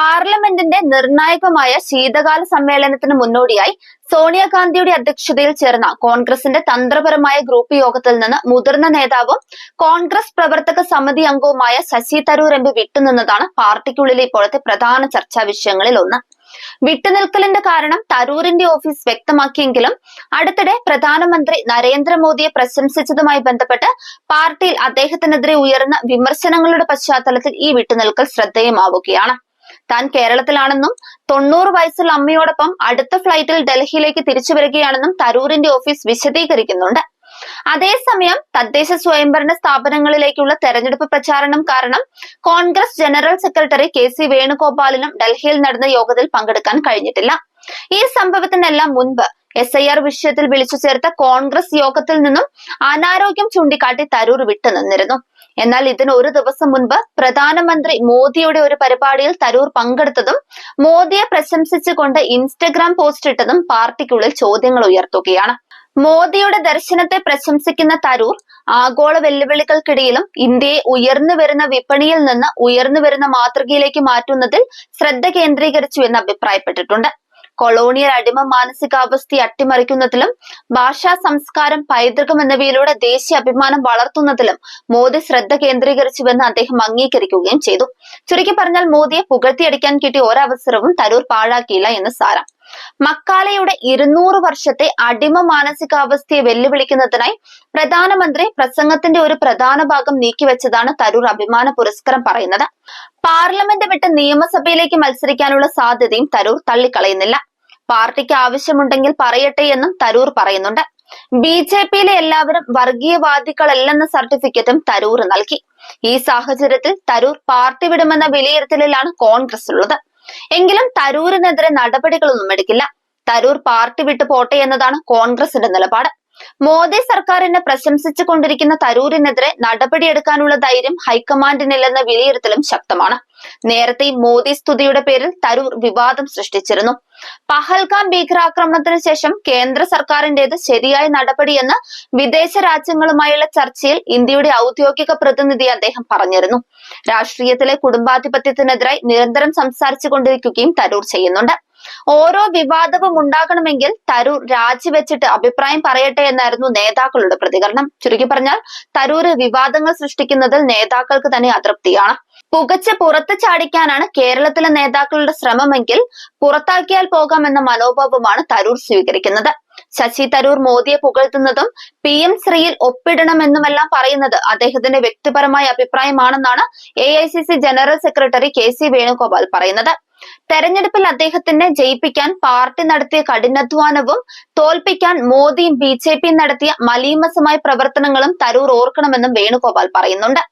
പാർലമെന്റിന്റെ നിർണായകമായ ശീതകാല സമ്മേളനത്തിന് മുന്നോടിയായി സോണിയാഗാന്ധിയുടെ അധ്യക്ഷതയിൽ ചേർന്ന കോൺഗ്രസിന്റെ തന്ത്രപരമായ ഗ്രൂപ്പ് യോഗത്തിൽ നിന്ന് മുതിർന്ന നേതാവും കോൺഗ്രസ് പ്രവർത്തക സമിതി അംഗവുമായ ശശി തരൂർ എംപി വിട്ടുനിന്നതാണ് പാർട്ടിക്കുള്ളിലെ ഇപ്പോഴത്തെ പ്രധാന ചർച്ചാ വിഷയങ്ങളിൽ ഒന്ന്. വിട്ടുനിൽക്കലിന്റെ കാരണം തരൂരിന്റെ ഓഫീസ് വ്യക്തമാക്കിയെങ്കിലും അടുത്തിടെ പ്രധാനമന്ത്രി നരേന്ദ്രമോദിയെ പ്രശംസിച്ചതുമായി ബന്ധപ്പെട്ട് പാർട്ടിയിൽ അദ്ദേഹത്തിനെതിരെ ഉയർന്ന വിമർശനങ്ങളുടെ പശ്ചാത്തലത്തിൽ ഈ വിട്ടുനിൽക്കൽ ശ്രദ്ധേയമാവുകയാണ്. താൻ കേരളത്തിലാണെന്നും 90 വയസ്സുള്ള അമ്മയോടൊപ്പം അടുത്ത ഫ്ലൈറ്റിൽ ഡൽഹിയിലേക്ക് തിരിച്ചു വരികയാണെന്നും തരൂരിന്റെ ഓഫീസ് വിശദീകരിക്കുന്നുണ്ട്. അതേസമയം തദ്ദേശ സ്വയംഭരണ സ്ഥാപനങ്ങളിലേക്കുള്ള തെരഞ്ഞെടുപ്പ് പ്രചാരണം കാരണം കോൺഗ്രസ് ജനറൽ സെക്രട്ടറി KC വേണുഗോപാലിനും ഡൽഹിയിൽ നടന്ന യോഗത്തിൽ പങ്കെടുക്കാൻ കഴിഞ്ഞിട്ടില്ല. ഈ സംഭവത്തിനെല്ലാം മുൻപ് SIR വിഷയത്തിൽ വിളിച്ചു ചേർത്ത കോൺഗ്രസ് യോഗത്തിൽ നിന്നും അനാരോഗ്യം ചൂണ്ടിക്കാട്ടി തരൂർ വിട്ടുനിന്നിരുന്നു. എന്നാൽ ഇതിന് ഒരു ദിവസം മുൻപ് പ്രധാനമന്ത്രി മോദിയുടെ ഒരു പരിപാടിയിൽ തരൂർ പങ്കെടുത്തതും മോദിയെ പ്രശംസിച്ചുകൊണ്ട് ഇൻസ്റ്റഗ്രാം പോസ്റ്റ് ഇട്ടതും പാർട്ടിക്കുള്ളിൽ ചോദ്യങ്ങൾ ഉയർത്തുകയാണ്. മോദിയുടെ ദർശനത്തെ പ്രശംസിക്കുന്ന തരൂർ ആഗോള വെല്ലുവിളികൾക്കിടയിലും ഇന്ത്യയെ ഉയർന്നു വരുന്ന വിപണിയിൽ നിന്ന് ഉയർന്നു വരുന്ന മാതൃകയിലേക്ക് മാറ്റുന്നതിൽ ശ്രദ്ധ കേന്ദ്രീകരിച്ചു എന്ന് അഭിപ്രായപ്പെട്ടിട്ടുണ്ട്. കൊളോണിയൽ അടിമ മാനസികാവസ്ഥയെ അട്ടിമറിക്കുന്നതിലും ഭാഷാ സംസ്കാരം പൈതൃകം എന്നിവയിലൂടെ ദേശീയ അഭിമാനം വളർത്തുന്നതിലും മോദി ശ്രദ്ധ കേന്ദ്രീകരിച്ചുവെന്ന് അദ്ദേഹം അംഗീകരിക്കുകയും ചെയ്തു. ചുരുക്കി പറഞ്ഞാൽ മോദിയെ പുകഴ്ത്തിയടിക്കാൻ കിട്ടിയ ഒരവസരവും തരൂർ പാഴാക്കിയില്ല എന്ന് സാരം. മക്കാലയുടെ 200 വർഷത്തെ അടിമ മാനസികാവസ്ഥയെ വെല്ലുവിളിക്കുന്നതിനായി പ്രധാനമന്ത്രി പ്രസംഗത്തിന്റെ ഒരു പ്രധാന ഭാഗം നീക്കിവെച്ചതാണ് തരൂർ അഭിമാന പുരസ്കാരം പറയുന്നത്. പാർലമെന്റ് വിട്ട് നിയമസഭയിലേക്ക് മത്സരിക്കാനുള്ള സാധ്യതയും തരൂർ തള്ളിക്കളയുന്നില്ല. പാർട്ടിക്ക് ആവശ്യമുണ്ടെങ്കിൽ പറയട്ടെ എന്നും തരൂർ പറയുന്നുണ്ട്. BJPയിലെ എല്ലാവരും വർഗീയവാദികളല്ലെന്ന സർട്ടിഫിക്കറ്റും തരൂർ നൽകി. ഈ സാഹചര്യത്തിൽ തരൂർ പാർട്ടി വിടുമെന്ന വിലയിരുത്തലിലാണ് കോൺഗ്രസ് ഉള്ളത്. എങ്കിലും തരൂരിനെതിരെ നടപടികളൊന്നും എടുക്കില്ല. തരൂർ പാർട്ടി വിട്ടു പോട്ടെ എന്നതാണ് കോൺഗ്രസിന്റെ നിലപാട്. മോദി സർക്കാരിനെ പ്രശംസിച്ചു കൊണ്ടിരിക്കുന്ന തരൂരിനെതിരെ നടപടിയെടുക്കാനുള്ള ധൈര്യം ഹൈക്കമാൻഡിനില്ലെന്ന വിലയിരുത്തലും ശക്തമാണ്. നേരത്തെ മോദി സ്തുതിയുടെ പേരിൽ തരൂർ വിവാദം സൃഷ്ടിച്ചിരുന്നു. പഹൽഗാം ഭീകരാക്രമണത്തിന് ശേഷം കേന്ദ്ര സർക്കാരിന്റേത് ശരിയായ നടപടിയെന്ന് വിദേശ രാജ്യങ്ങളുമായുള്ള ചർച്ചയിൽ ഇന്ത്യയുടെ ഔദ്യോഗിക പ്രതിനിധി അദ്ദേഹം പറഞ്ഞിരുന്നു. രാഷ്ട്രീയത്തിലെ കുടുംബാധിപത്യത്തിനെതിരായി നിരന്തരം സംസാരിച്ചു കൊണ്ടിരിക്കുകയും തരൂർ ചെയ്യുന്നുണ്ട്. ഓരോ വിവാദവും ഉണ്ടാകണമെങ്കിൽ തരൂർ രാജിവെച്ചിട്ട് അഭിപ്രായം പറയട്ടെ എന്നായിരുന്നു നേതാക്കളുടെ പ്രതികരണം. ചുരുക്കി പറഞ്ഞാൽ തരൂര് വിവാദങ്ങൾ സൃഷ്ടിക്കുന്നതിൽ നേതാക്കൾക്ക് തന്നെ അതൃപ്തിയാണ്. പുകച്ച് പുറത്ത് ചാടിക്കാനാണ് കേരളത്തിലെ നേതാക്കളുടെ ശ്രമമെങ്കിൽ പുറത്താക്കിയാൽ പോകാമെന്ന മനോഭാവമാണ് തരൂർ സ്വീകരിക്കുന്നത്. ശശി തരൂർ മോദിയെ പുകഴ്ത്തുന്നതും PM ശ്രീയിൽ ഒപ്പിടണമെന്നുമെല്ലാം പറയുന്നത് അദ്ദേഹത്തിന്റെ വ്യക്തിപരമായ അഭിപ്രായമാണെന്നാണ് AICC general secretary KC Venugopal പറയുന്നത്. തെരഞ്ഞെടുപ്പിൽ അദ്ദേഹത്തിനെ ജയിപ്പിക്കാൻ പാർട്ടി നടത്തിയ കഠിനാധ്വാനവും തോൽപ്പിക്കാൻ മോദിയും BJPയും നടത്തിയ മലീമസമായ പ്രവർത്തനങ്ങളും തരൂർ ഓർക്കണമെന്നും വേണുഗോപാൽ പറയുന്നുണ്ട്.